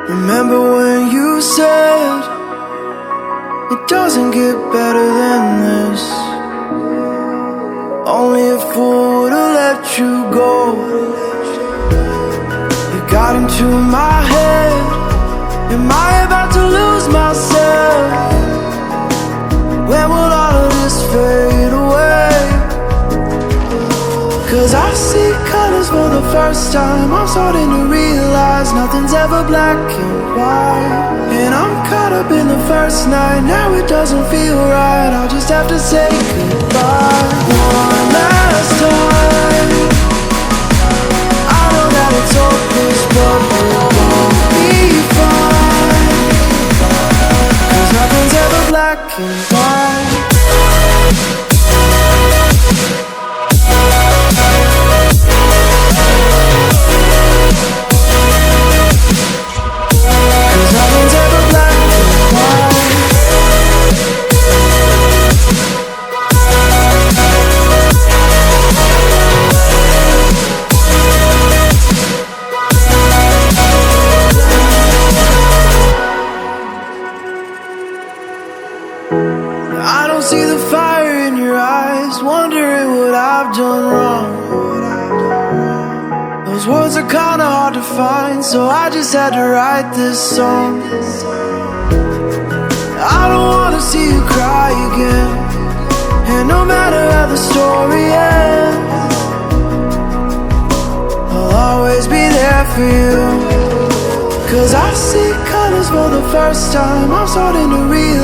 Remember when you said it doesn't get better than this? Only a fool would've let you go. You got into my head. Am I about to lose myself? When will all of this fade away? 'Cause I see colors for the first time. I'm starting to realize nothing's ever black and white. And I'm caught up in the first night. Now it doesn't feel right. I'll just have to say goodbye one last time. I know that it's hopeless, but we'll both be fine. 'Cause nothing's ever black and white. I don't see the fire in your eyes, wondering what I've done wrong. Those words are kinda hard to find, so I just had to write this song. I don't wanna see you cry again, and no matter how the story ends, I'll always be there for you. 'Cause I see colors for the first time. I'm starting to realize